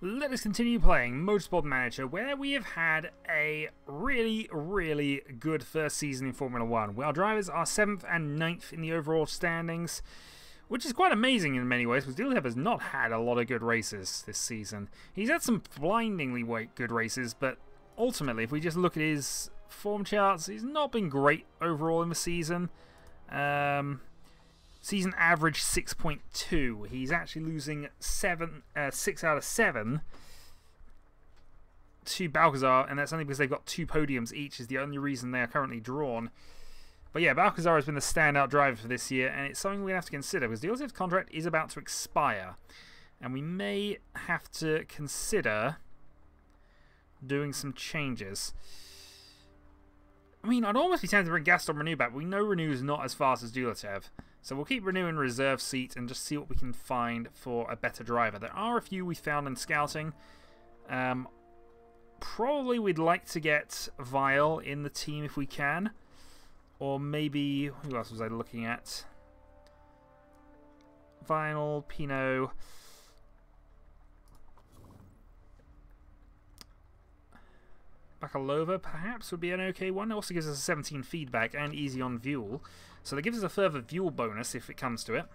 Let us continue playing Motorsport Manager, where we have had a really good first season in Formula 1. Our drivers are 7th and 9th in the overall standings, which is quite amazing in many ways, because Dildev has not had a lot of good races this season. He's had some blindingly good races, but ultimately, if we just look at his form charts, he's not been great overall in the season. Season average 6.2. He's actually losing 6 out of 7 to Balcazar, and that's only because they've got 2 podiums each, is the only reason they are currently drawn. But yeah, Balcazar has been the standout driver for this year, and it's something we have to consider, because Dildev's contract is about to expire, and we may have to consider doing some changes. I mean, I'd almost be tempted to bring Gaston Renew back, but we know Renew is not as fast as Dulatev. So we'll keep Renew in reserve seat and just see what we can find for a better driver. There are a few we found in scouting. Probably we'd like to get Vile in the team if we can. Or maybe, who else was I looking at? Vinyl, Pinot. Bakalova, perhaps, would be an okay one. It also gives us a 17 feedback and easy on fuel. So that gives us a further fuel bonus if it comes to it.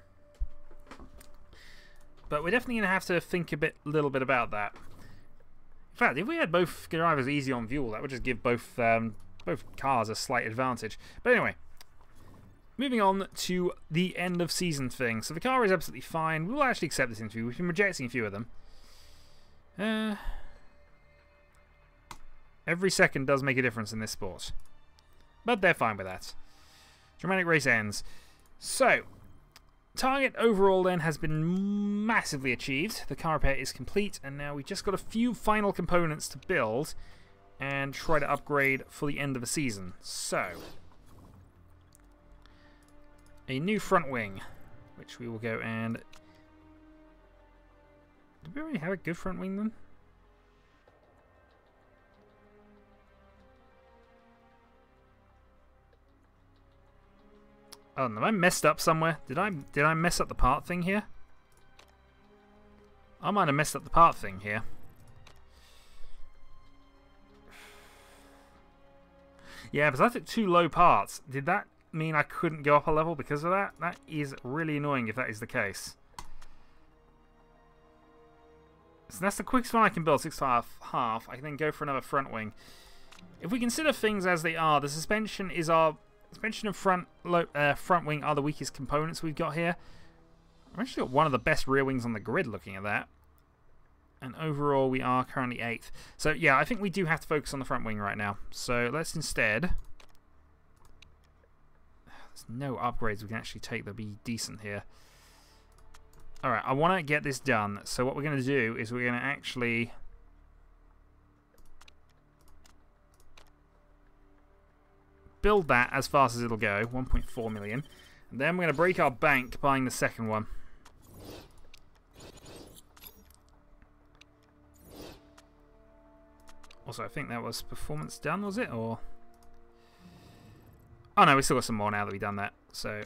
But we're definitely going to have to think a little bit about that. In fact, if we had both drivers easy on fuel, that would just give both cars a slight advantage. But anyway, moving on to the end of season thing. So the car is absolutely fine. We'll actually accept this interview. We've been rejecting a few of them. Every second does make a difference in this sport. But they're fine with that. Dramatic race ends. So, target overall then has been massively achieved. The car repair is complete, and now we've just got a few final components to build and try to upgrade for the end of the season. So, a new front wing, which we will go and... Did we already have a good front wing then? Oh, am I messed up somewhere? Did I mess up the part thing here? I might have messed up the part thing here. Yeah, because I took 2 low parts. Did that mean I couldn't go up a level because of that? That is really annoying if that is the case. So that's the quickest one I can build, 6.5. I can then go for another front wing. If we consider things as they are, the suspension is our... Suspension and front wing are the weakest components we've got here. I've actually got one of the best rear wings on the grid looking at that. And overall, we are currently 8th. So, yeah, I think we do have to focus on the front wing right now. So, let's instead... There's no upgrades we can actually take that would be decent here. Alright, I want to get this done. So, what we're going to do is we're going to actually... build that as fast as it'll go, 1.4 million. And then we're going to break our bank buying the second one. Also, I think that was performance done, was it? Or... Oh no, we still got some more now that we've done that. So...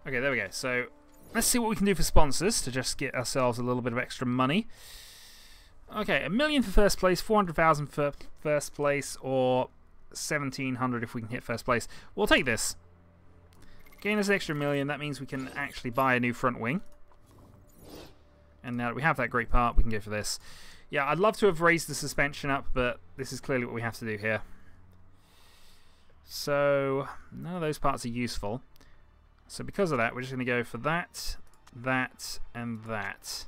Okay, there we go. So, let's see what we can do for sponsors to just get ourselves a little bit of extra money. Okay, 1 million for first place, 400,000 for first place, or 1,700 if we can hit first place. We'll take this. Gain us an extra 1 million, that means we can actually buy a new front wing. And now that we have that great part, we can go for this. Yeah, I'd love to have raised the suspension up, but this is clearly what we have to do here. So, none of those parts are useful. So because of that, we're just going to go for that, that, and that.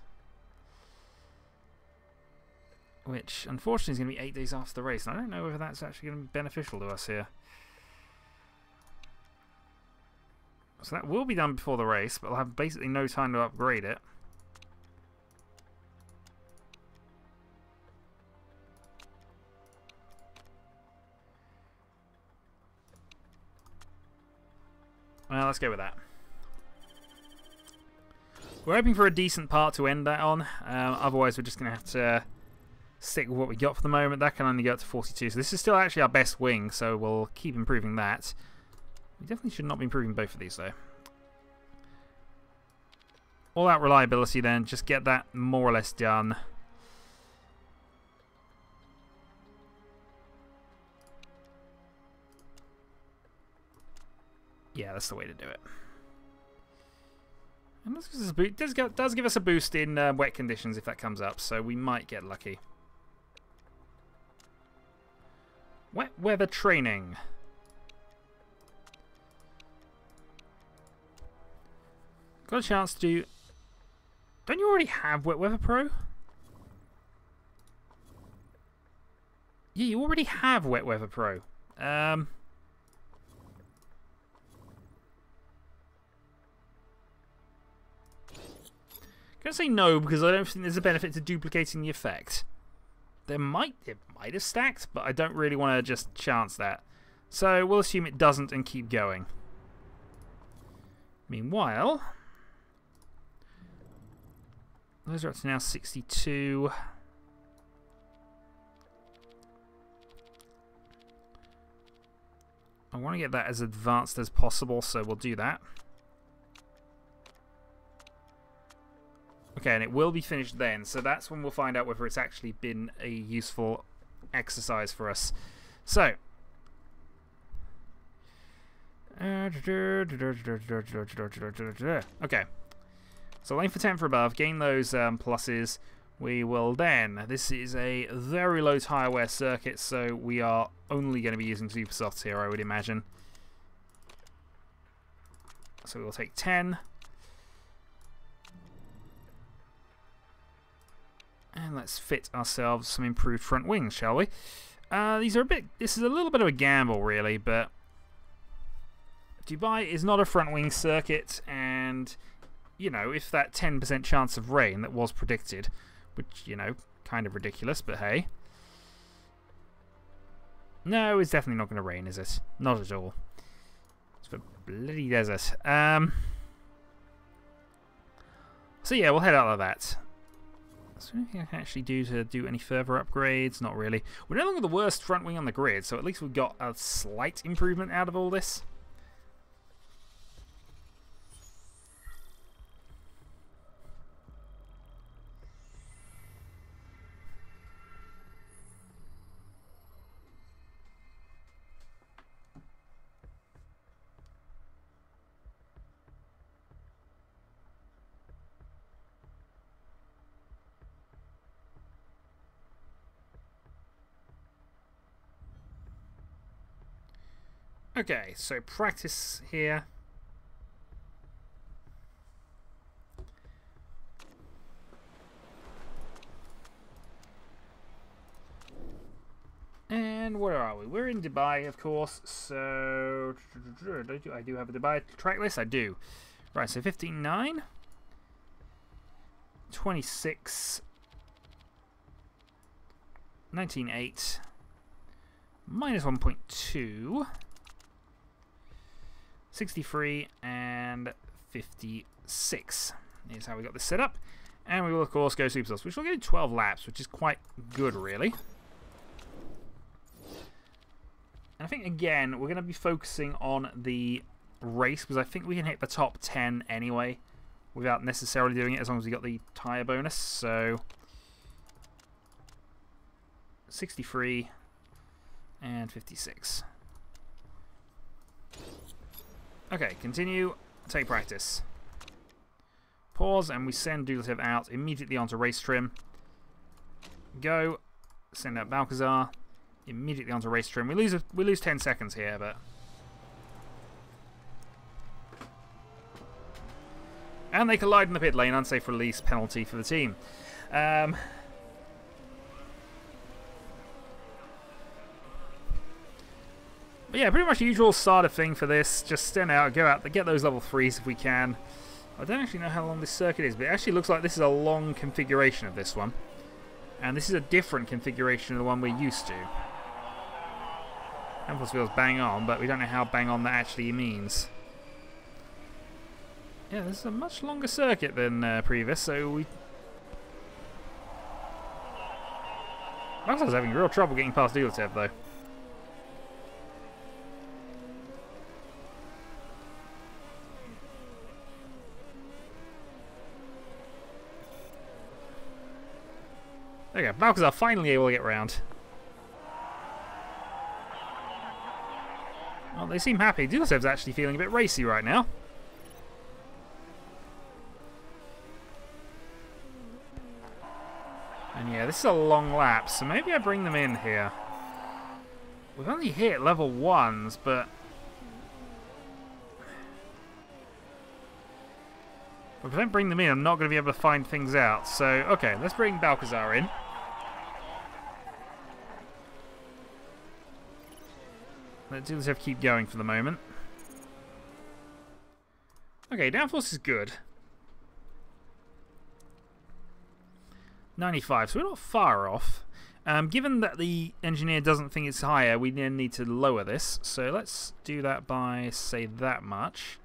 Which, unfortunately, is going to be 8 days after the race. And I don't know whether that's actually going to be beneficial to us here. So that will be done before the race, but I'll have basically no time to upgrade it. Well, let's go with that. We're hoping for a decent part to end that on. Otherwise, we're just going to have to... stick with what we got for the moment. That can only go up to 42. So this is still actually our best wing, so we'll keep improving that. We definitely should not be improving both of these, though. All out reliability then. Just get that more or less done. Yeah, that's the way to do it. And it does give us a boost in wet conditions if that comes up, so we might get lucky. Wet weather training. Got a chance to do... Don't you already have Wet Weather Pro? Yeah, you already have Wet Weather Pro. Gonna say no because I don't think there's a benefit to duplicating the effect. It might have stacked, but I don't really want to just chance that. So we'll assume it doesn't and keep going. Meanwhile, those are up to now 62. I want to get that as advanced as possible, so we'll do that. Okay, and it will be finished then, so that's when we'll find out whether it's actually been a useful exercise for us. So, okay. So aim for 10 for above, gain those pluses. We will then, this is a very low tyre wear circuit, so we are only going to be using super softs here, I would imagine. So we will take 10. And let's fit ourselves some improved front wings, shall we? This is a little bit of a gamble, really, but Dubai is not a front wing circuit, and, you know, if that 10% chance of rain that was predicted, which, you know, kind of ridiculous, but hey. No, it's definitely not going to rain, is it? Not at all. It's the bloody desert. So yeah, we'll head out of that. Is there anything I can actually do to do any further upgrades? Not really. We're no longer the worst front wing on the grid, so at least we've got a slight improvement out of all this. Okay, so practice here. And where are we? We're in Dubai, of course, so I do have a Dubai track list, I do. Right, so 15.9, 26, 19.8, minus 1.2, 63 and 56 is how we got this set up. And we will, of course, go super softs, which will get 12 laps, which is quite good, really. And I think, again, we're going to be focusing on the race, because I think we can hit the top 10 anyway, without necessarily doing it, as long as we got the tyre bonus. So, 63 and 56. Okay, continue, take practice. Pause, and we send Doodlehead out immediately onto race trim. Go, send out Balcazar, immediately onto race trim. We lose 10 seconds here, but... And they collide in the pit lane, unsafe release penalty for the team. But yeah, pretty much the usual sort of thing for this. Just stand out, go out, get those level 3s if we can. I don't actually know how long this circuit is, but it actually looks like this is a long configuration of this one. And this is a different configuration of the one we're used to. Emphasis feels bang on, but we don't know how bang on that actually means. Yeah, this is a much longer circuit than previous, so we... I was having real trouble getting past Doodlehead, though. There you go. Balcazar finally able to get round. Well, they seem happy. Dulcev's actually feeling a bit racy right now. And yeah, this is a long lap, so maybe I bring them in here. We've only hit level 1s, but... if I don't bring them in, I'm not going to be able to find things out. So, okay, let's bring Balcazar in. Let Dulcev keep going for the moment. Okay, downforce is good. 95, so we're not far off. Given that the engineer doesn't think it's higher, we then need to lower this. So let's do that by, say, that much.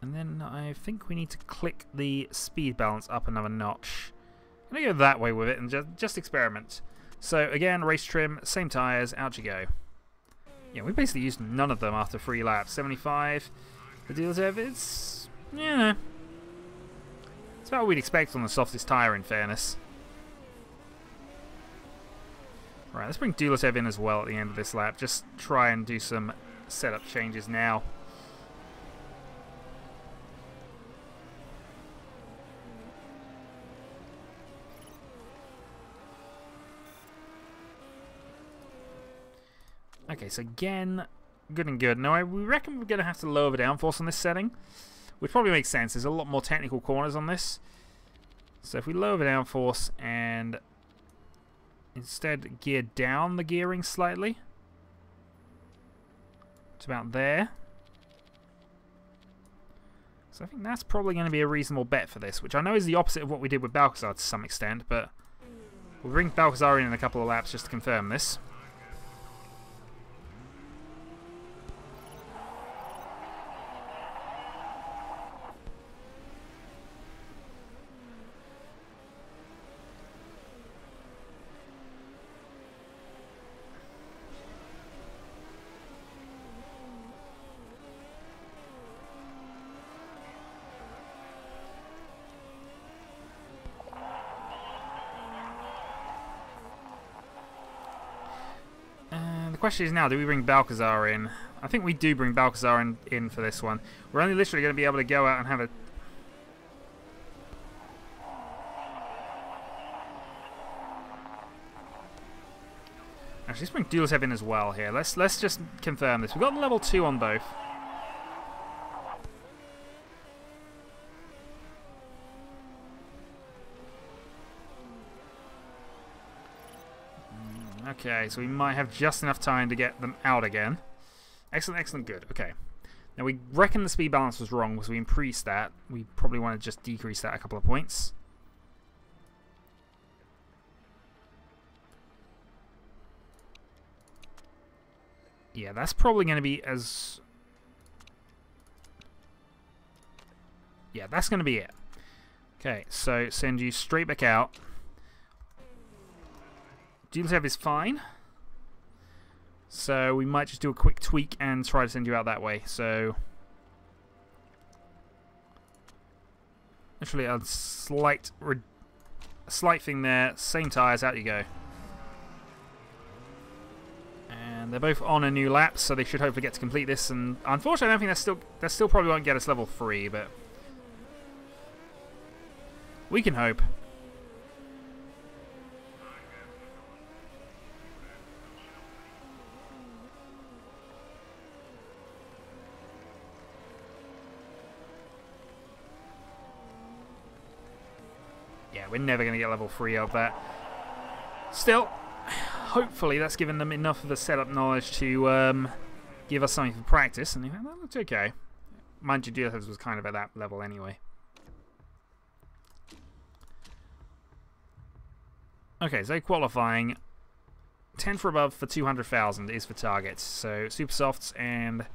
And then I think we need to click the speed balance up another notch. I'm going to go that way with it and just experiment. So again, race trim, same tyres, out you go. Yeah, we basically used none of them after 3 laps. 75, the Dulcev, it's... yeah. It's about what we'd expect on the softest tyre, in fairness. Right, let's bring Dulcev in as well at the end of this lap. Just try and do some setup changes now. Okay, so again, good and good. Now, we reckon we're going to have to lower the downforce on this setting, which probably makes sense. There's a lot more technical corners on this. So if we lower the downforce and instead gear down the gearing slightly to about there. So I think that's probably going to be a reasonable bet for this, which I know is the opposite of what we did with Balcazar to some extent, but we'll bring Balcazar in a couple of laps just to confirm this. The question is now, do we bring Balcazar in? I think we do bring Balcazar in for this one. We're only literally going to be able to go out and have a... actually, let's bring Dulcev in as well here. Let's just confirm this. We've got level 2 on both. Okay, so we might have just enough time to get them out again. Excellent, excellent, good. Okay. Now, we reckon the speed balance was wrong, so we increased that. We probably want to just decrease that a couple of points. Yeah, that's probably going to be as... yeah, that's going to be it. Okay, so send you straight back out. Dulcev is fine. So we might just do a quick tweak and try to send you out that way. So literally a slight thing there. Same tyres, out you go. And they're both on a new lap, so they should hopefully get to complete this. And unfortunately, I don't think that still probably won't get us level 3, but we can hope. Yeah, we're never going to get level 3 of that. Still, hopefully that's given them enough of the setup knowledge to give us something for practice, and that looks okay. Mind you, Dulcev was kind of at that level anyway. Okay, so qualifying 10 for above for 200,000 is for targets. So super softs and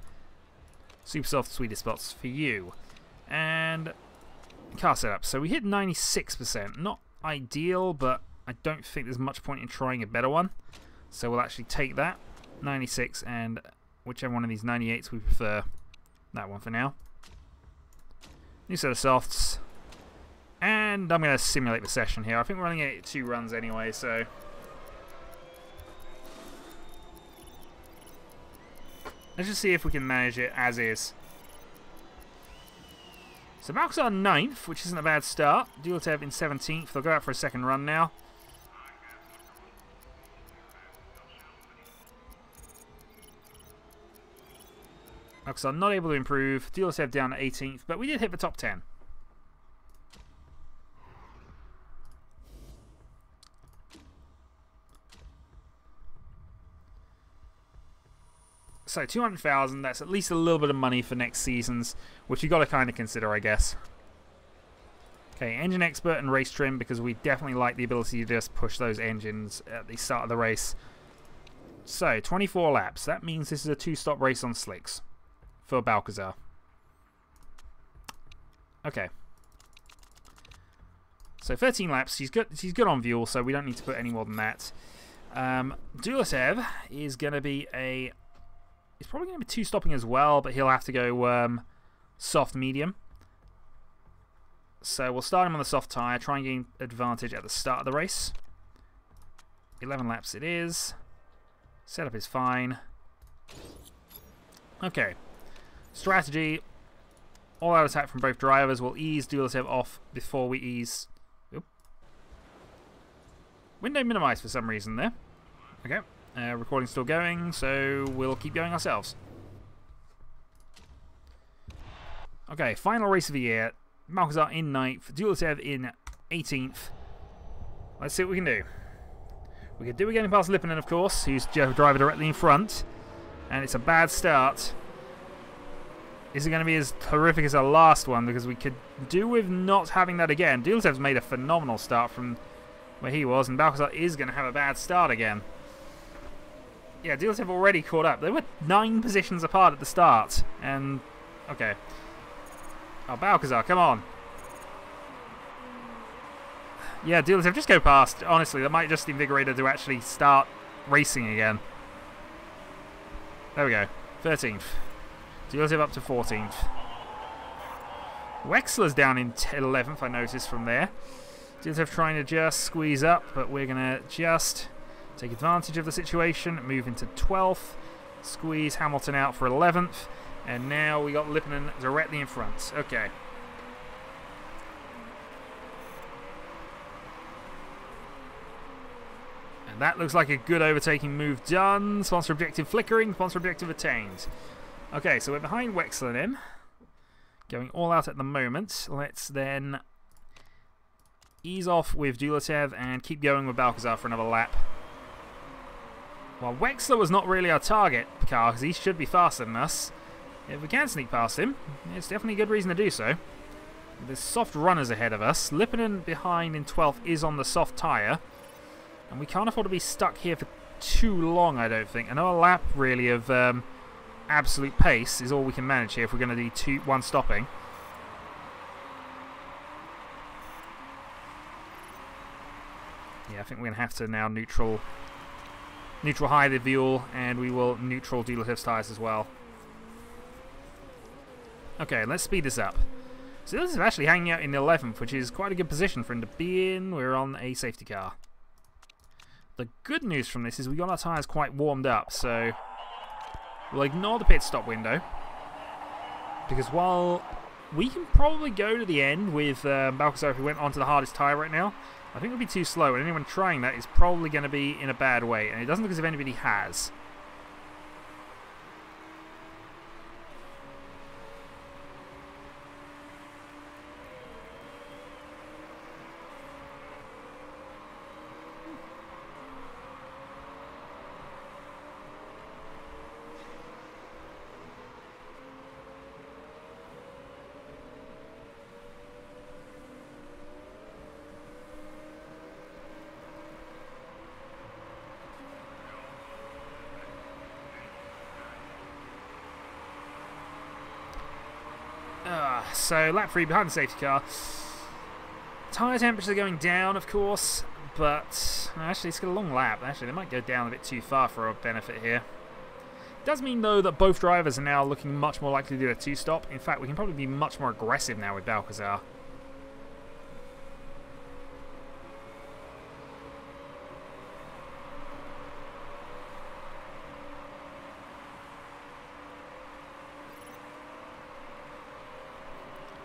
super soft sweetest spots for you. And car setup. So we hit 96%. Not ideal, but I don't think there's much point in trying a better one. So we'll actually take that 96 and whichever one of these 98s we prefer. That one for now. New set of softs. And I'm going to simulate the session here. I think we're only going to get 2 runs anyway, so... let's just see if we can manage it as is. So Balcazar 9th, which isn't a bad start. Duletev in 17th. They'll go out for a second run now. Balcazar not able to improve. Duletev down at 18th, but we did hit the top 10. So 200,000, that's at least a little bit of money for next season's, which you got to kind of consider, I guess. Okay, engine expert and race trim, because we definitely like the ability to just push those engines at the start of the race. So 24 laps, that means this is a 2-stop race on slicks for Balcazar. Okay. So 13 laps, he's good on fuel, so we don't need to put any more than that. Duletev is going to be a... he's probably going to be 2-stopping as well, but he'll have to go soft medium. So we'll start him on the soft tyre, try and gain advantage at the start of the race. 11 laps it is. Setup is fine. Okay. Strategy. All-out attack from both drivers will ease Duletev off before we ease... oop. Window minimized for some reason there. Okay. Recording's still going, so we'll keep going ourselves. Okay, final race of the year. Balcazar in 9th, Duletev in 18th. Let's see what we can do. We could do it getting past Lipponen, of course, who's driver directly in front. And it's a bad start. Is it going to be as horrific as our last one? Because we could do with not having that again. Duletev's made a phenomenal start from where he was, and Balcazar is going to have a bad start again. Yeah, Duletev already caught up. They were 9 positions apart at the start. And, okay. Oh, Balcazar, come on. Yeah, Duletev, just go past. Honestly, that might just invigorate her to actually start racing again. There we go. 13th. Duletev up to 14th. Wexler's down in 11th, I noticed from there. Duletev trying to just squeeze up, but we're going to just take advantage of the situation, move into 12th, squeeze Hamilton out for 11th, and now we got Lipponen directly in front. Okay. And that looks like a good overtaking move done. Sponsor objective flickering, sponsor objective attained. Okay, so we're behind Wexler then. Going all out at the moment. Let's then ease off with Duletev and keep going with Balcazar for another lap. While Wexler was not really our target car, because he should be faster than us. If we can sneak past him, it's definitely a good reason to do so. There's soft runners ahead of us. Lipponen behind in 12th is on the soft tyre. And we can't afford to be stuck here for too long, I don't think. Another lap, really, of absolute pace is all we can manage here if we're going to do one stopping. Yeah, I think we're going to have to now neutral high the fuel, and we will neutral Duletev's tyres as well. Okay, let's speed this up. So this is actually hanging out in 11th, which is quite a good position for him to be in. We're on a safety car. The good news from this is we got our tyres quite warmed up, so we'll ignore the pit stop window. Because while we can probably go to the end with Balcazar if we went onto the hardest tyre right now, I think it would be too slow, and anyone trying that is probably going to be in a bad way, and it doesn't look as if anybody has. So lap 3 behind the safety car. Tyre temperatures are going down, of course, but actually it's got a long lap. Actually, they might go down a bit too far for our benefit here. It does mean, though, that both drivers are now looking much more likely to do a 2-stop. In fact, we can probably be much more aggressive now with Balcazar.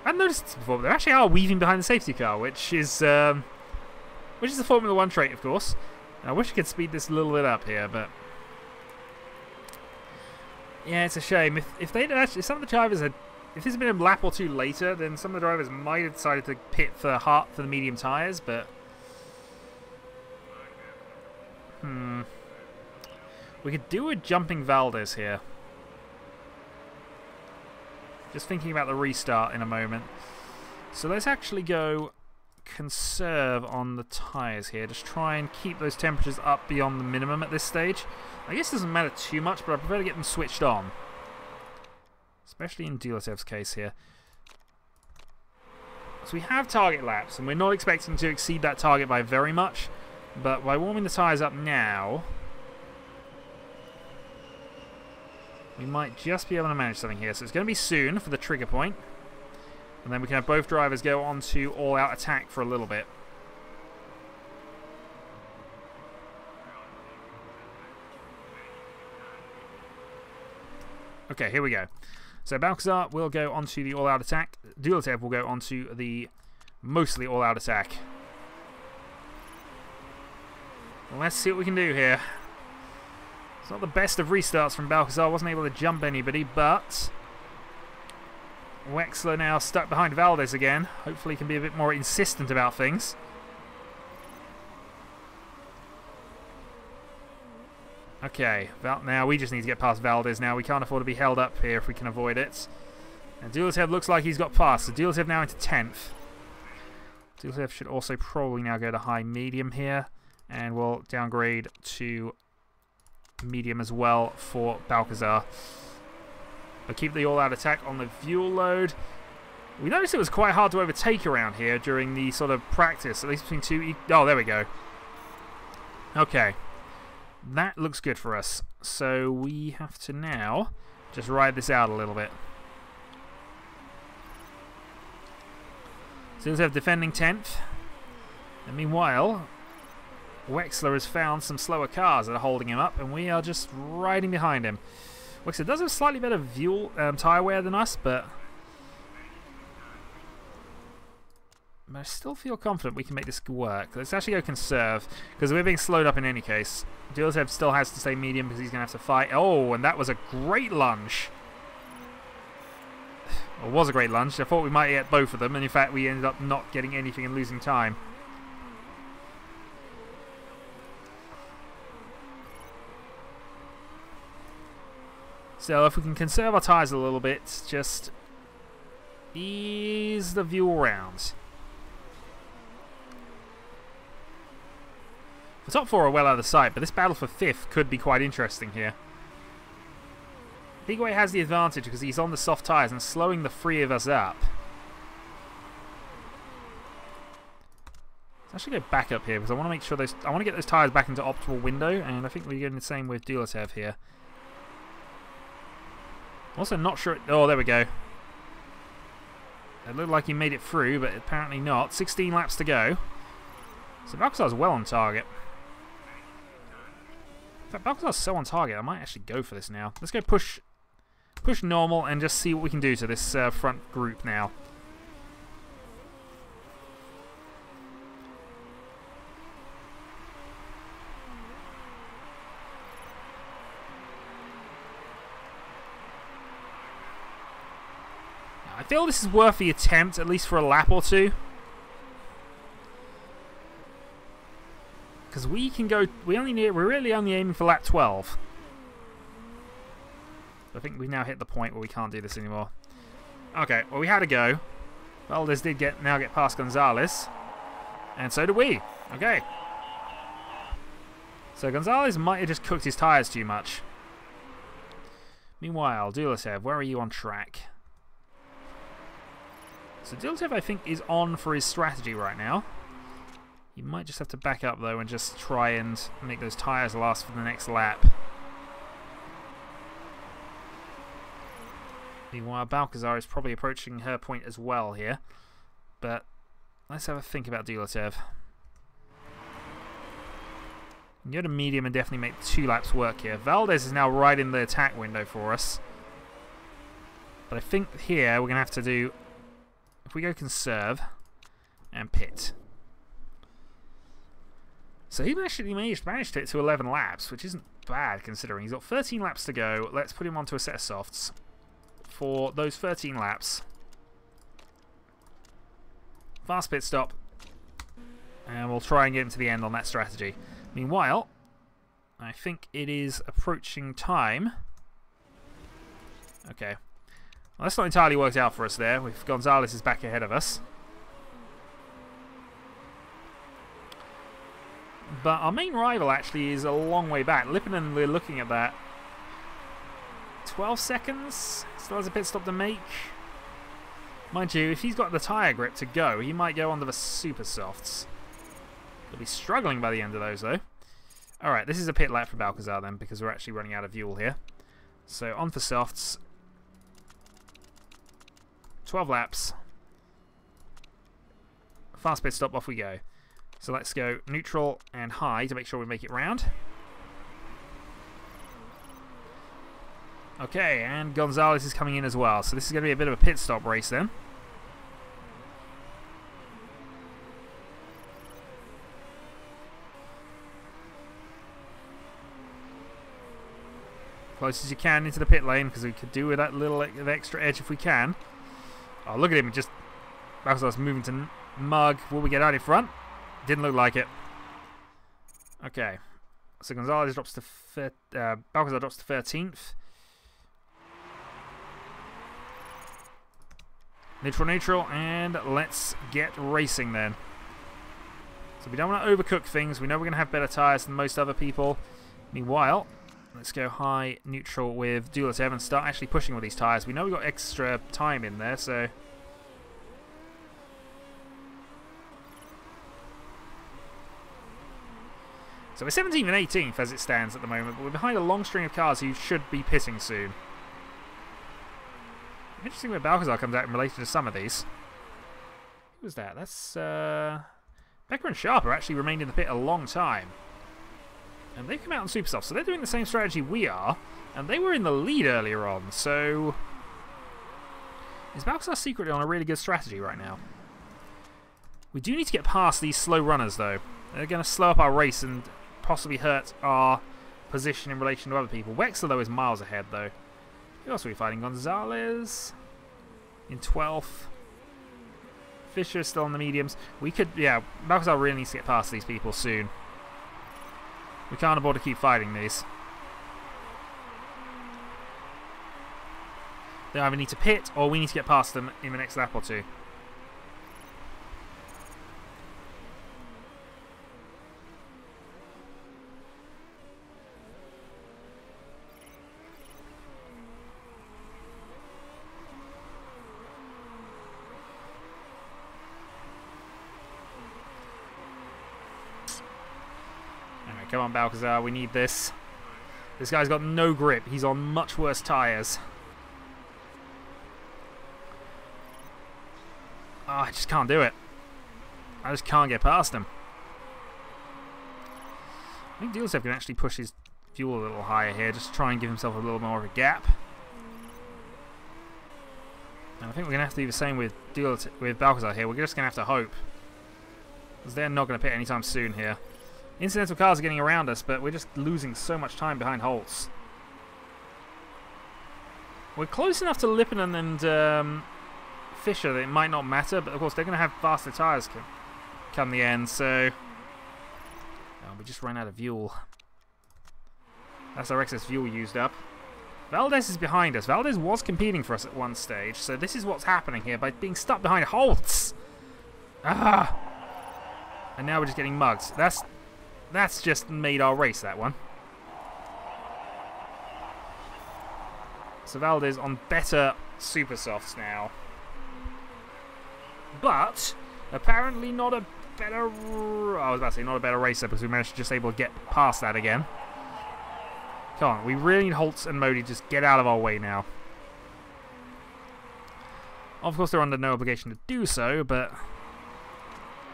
I've noticed this before, but they actually are weaving behind the safety car, which is a Formula 1 trait, of course. I wish I could speed this a little bit up here, but yeah, it's a shame. If they'd actually, if some of the drivers had, if this had been a lap or two later, then some of the drivers might have decided to pit for the medium tyres, but we could do a jumping Valdez here. Just thinking about the restart in a moment. So let's actually go conserve on the tyres here. Just try and keep those temperatures up beyond the minimum at this stage. I guess it doesn't matter too much, but I prefer to get them switched on. Especially in Dulatev's case here. So we have target laps, and we're not expecting to exceed that target by very much. But by warming the tyres up now, we might just be able to manage something here. So it's going to be soon for the trigger point. And then we can have both drivers go on to all-out attack for a little bit. Okay, here we go. So Balcazar will go on to the all-out attack. Dulatev will go on to the mostly all-out attack. Let's see what we can do here. It's not the best of restarts from Balcazar. Wasn't able to jump anybody, but Wexler now stuck behind Valdez again. Hopefully he can be a bit more insistent about things. Okay, now we just need to get past Valdez now. We can't afford to be held up here if we can avoid it. And Dulatev looks like he's got past. So Dulatev now into 10th. Dulatev should also probably now go to high-medium here. And we'll downgrade to medium as well for Balcazar. But keep the all-out attack on the fuel load. We noticed it was quite hard to overtake around here during the sort of practice, at least between two... Oh, there we go. Okay. That looks good for us. So we have to now just ride this out a little bit. So let's have defending 10th. And meanwhile, Wexler has found some slower cars that are holding him up, and we are just riding behind him. Wexler does have slightly better fuel tyre wear than us, but I still feel confident we can make this work. Let's actually go conserve, because we're being slowed up in any case. Dulatev still has to stay medium because he's going to have to fight. Oh, and that was a great lunge. Well, it was a great lunge. I thought we might get both of them, and in fact we ended up not getting anything and losing time. So if we can conserve our tyres a little bit, just ease the view around. The top four are well out of sight, but this battle for 5th could be quite interesting here. Higuain has the advantage because he's on the soft tyres and slowing the 3 of us up. Let's actually go back up here because I want to make sure I want to get those tyres back into optimal window, and I think we're getting the same with Dulatev here. Also not sure... Oh, there we go. It looked like he made it through, but apparently not. 16 laps to go. So Balcazar's well on target. In fact, Balcazar's so on target, I might actually go for this now. Let's go push normal and just see what we can do to this front group now. I feel this is worth the attempt, at least for a lap or two. Because we can go... We're really only aiming for lap 12. I think we've now hit the point where we can't do this anymore. Okay, well we had a go. Valdez did now get past Gonzalez. And so did we. Okay. So Gonzalez might have just cooked his tyres too much. Meanwhile, Dulatev, where are you on track? So Dulatev, I think, is on for his strategy right now. You might just have to back up, though, and just try and make those tyres last for the next lap. Meanwhile, Balcazar is probably approaching her point as well here. But let's have a think about Dulatev. You can go to medium and definitely make 2 laps work here. Valdez is now right in the attack window for us. But I think here we're going to have to do... if we go conserve and pit. So he actually managed to get to 11 laps, which isn't bad considering. He's got 13 laps to go. Let's put him onto a set of softs for those 13 laps. Fast pit stop. And we'll try and get him to the end on that strategy. Meanwhile, I think it is approaching time. Okay. Well, that's not entirely worked out for us there. With Gonzalez is back ahead of us. But our main rival actually is a long way back. Lipinen, we're looking at that. 12 seconds? Still has a pit stop to make. Mind you, if he's got the tyre grip to go, he might go onto the super softs. He'll be struggling by the end of those, though. Alright, this is a pit lap for Balcazar then, because we're actually running out of fuel here. So, on for softs. 12 laps. Fast pit stop, off we go. So let's go neutral and high to make sure we make it round. Okay, and Gonzalez is coming in as well. So this is going to be a bit of a pit stop race then. Close as you can into the pit lane, because we could do with that little extra edge if we can. Oh, look at him, just Balcazar's moving to mug. Will we get out in front? Didn't look like it. Okay, so Gonzalez drops to Balcazar drops to 13th. Neutral, and let's get racing then. So we don't want to overcook things. We know we're going to have better tyres than most other people. Meanwhile, let's go high neutral with Dualatev and start actually pushing with these tyres. We know we've got extra time in there, so... So we're 17th and 18th as it stands at the moment, but we're behind a long string of cars who should be pitting soon. Interesting where Balcazar comes out in relation to some of these. Who was that? That's Becker and Sharper actually remained in the pit a long time. And they've come out on super soft, so they're doing the same strategy we are, and they were in the lead earlier on, so... Is Balcazar secretly on a really good strategy right now? We do need to get past these slow runners, though. They're going to slow up our race and possibly hurt our position in relation to other people. Wexler, though, is miles ahead, though. Who else are we fighting? Gonzalez in 12th. Fisher is still on the mediums. We could, yeah, Balcazar really needs to get past these people soon. We can't afford to keep fighting these. They either need to pit or we need to get past them in the next lap or two. Come on, Balcazar, we need this. This guy's got no grip. He's on much worse tyres. Oh, I just can't do it. I just can't get past him. I think Dualatev can actually push his fuel a little higher here, just to try and give himself a little more of a gap. And I think we're going to have to do the same with Balcazar here. We're just going to have to hope. Because they're not going to pit anytime soon here. Incidental cars are getting around us, but we're just losing so much time behind Holtz. We're close enough to Lipinen and Fisher that it might not matter, but of course they're going to have faster tyres come the end, so... Oh, we just ran out of fuel. That's our excess fuel used up. Valdez is behind us. Valdez was competing for us at one stage, so this is what's happening here by being stuck behind Holtz. Ah! And now we're just getting mugged. That's just made our race, that one. So Valdez on better super softs now. But apparently not a better... I was about to say not a better racer because we managed to just able to get past that again. Come on, we really need Holtz and Modi to just get out of our way now. Of course they're under no obligation to do so, but...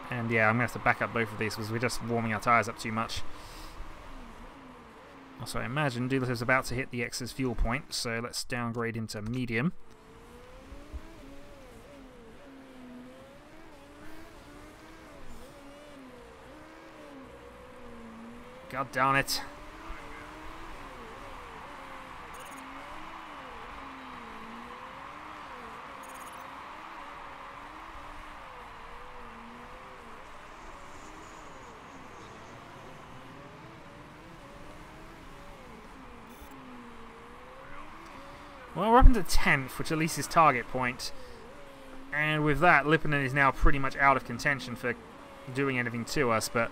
And yeah, I'm going to have to back up both of these because we're just warming our tyres up too much. Also, I imagine Dualatev's about to hit the excess fuel point, so let's downgrade into medium. God darn it. Well, we're up into 10th, which at least is target point. And with that, Lipponen is now pretty much out of contention for doing anything to us, but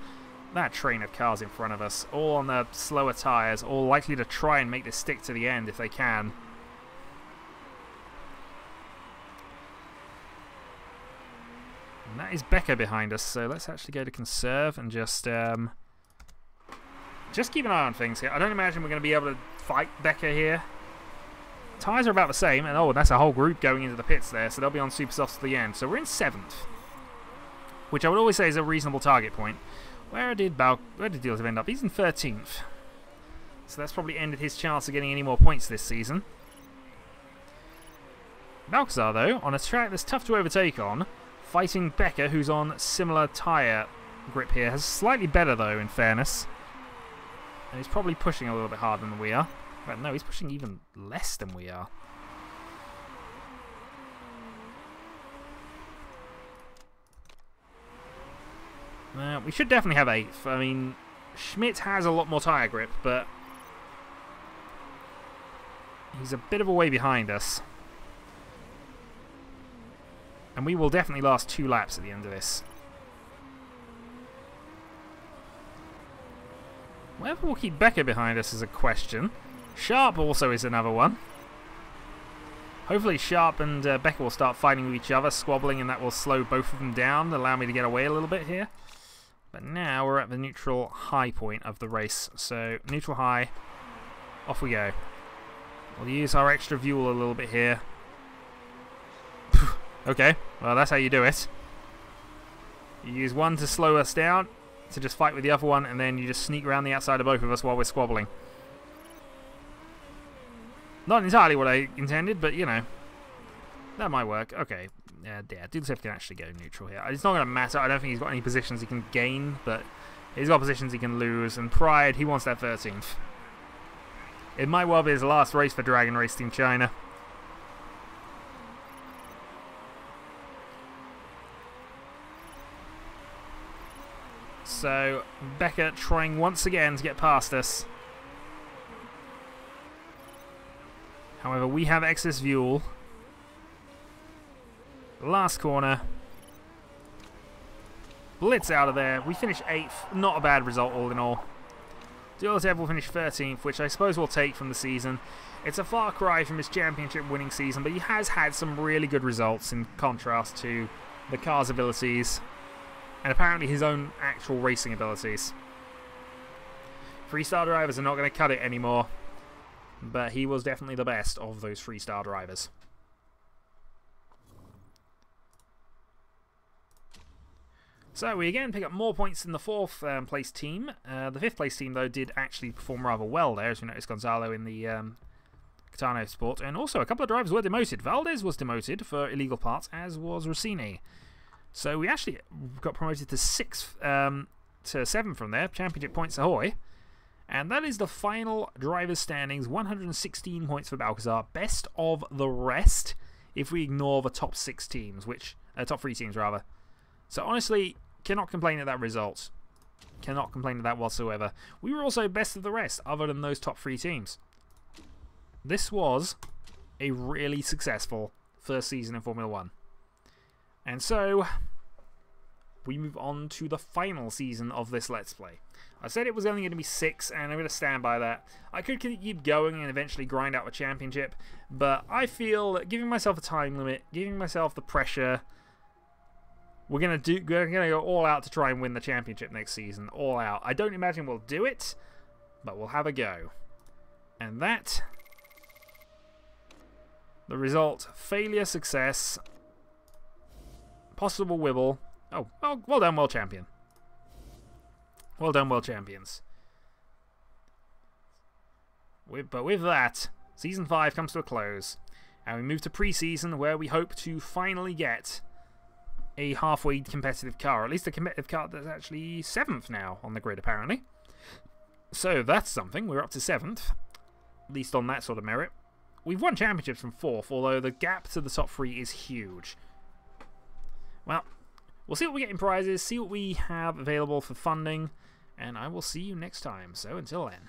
that train of cars in front of us, all on the slower tyres, all likely to try and make this stick to the end if they can. And that is Becker behind us, so let's actually go to conserve and just keep an eye on things here. I don't imagine we're going to be able to fight Becker here. Tyres are about the same, and oh, that's a whole group going into the pits there, so they'll be on super softs to the end. So we're in 7th, which I would always say is a reasonable target point. Where did Dealers end up? He's in 13th. So that's probably ended his chance of getting any more points this season. Balcazar, though, on a track that's tough to overtake on, fighting Becker, who's on similar tyre grip here. Has slightly better, though, in fairness. And he's probably pushing a little bit harder than we are. But no, he's pushing even less than we are. We should definitely have 8th. I mean, Schmidt has a lot more tyre grip, but he's a bit of a way behind us. And we will definitely last 2 laps at the end of this. Whether we'll keep Becker behind us is a question. Sharp also is another one. Hopefully Sharp and Becker will start fighting with each other, squabbling, and that will slow both of them down, allow me to get away a little bit here. But now we're at the neutral high point of the race. So, neutral high, off we go. We'll use our extra fuel a little bit here. Okay, well that's how you do it. You use one to slow us down, to just fight with the other one, and then you just sneak around the outside of both of us while we're squabbling. Not entirely what I intended, but, you know, that might work. Okay, yeah, Dudzev can actually go neutral here. It's not going to matter. I don't think he's got any positions he can gain, but he's got positions he can lose. And Pride, he wants that 13th. It might well be his last race for Dragon Race Team China. So, Becker trying once again to get past us. However, we have excess fuel. Last corner. Blitz out of there. We finish 8th. Not a bad result all in all. Dulcev will finish 13th, which I suppose we'll take from the season. It's a far cry from his championship winning season, but he has had some really good results in contrast to the car's abilities and apparently his own actual racing abilities. 3-star drivers are not going to cut it anymore. But he was definitely the best of those 3-star drivers. So we again pick up more points than the 4th place team. The 5th place team, though, did actually perform rather well there, as we noticed Gonzalo in the Catano Sport. And also a couple of drivers were demoted. Valdez was demoted for illegal parts, as was Rossini. So we actually got promoted to 6th to 7th from there. Championship points ahoy. And that is the final drivers' standings. 116 points for Balcazar. Best of the rest if we ignore the top 6 teams, which top 3 teams rather. So honestly, cannot complain at that result. Cannot complain at that whatsoever. We were also best of the rest, other than those top 3 teams. This was a really successful first season in Formula 1. And so we move on to the final season of this Let's Play. I said it was only going to be 6, and I'm going to stand by that. I could keep going and eventually grind out a championship, but I feel that giving myself a time limit, giving myself the pressure, we're going to go all out to try and win the championship next season. All out. I don't imagine we'll do it, but we'll have a go. And that, the result, failure, success, possible wibble. Oh, well done, world champion. Well done, world champions. But with that, Season 5 comes to a close. And we move to pre-season, where we hope to finally get a halfway competitive car. Or at least a competitive car that's actually 7th now on the grid, apparently. So that's something. We're up to 7th, at least on that sort of merit. We've won championships from 4th, although the gap to the top 3 is huge. Well, we'll see what we get in prizes, see what we have available for funding, and I will see you next time. So until then.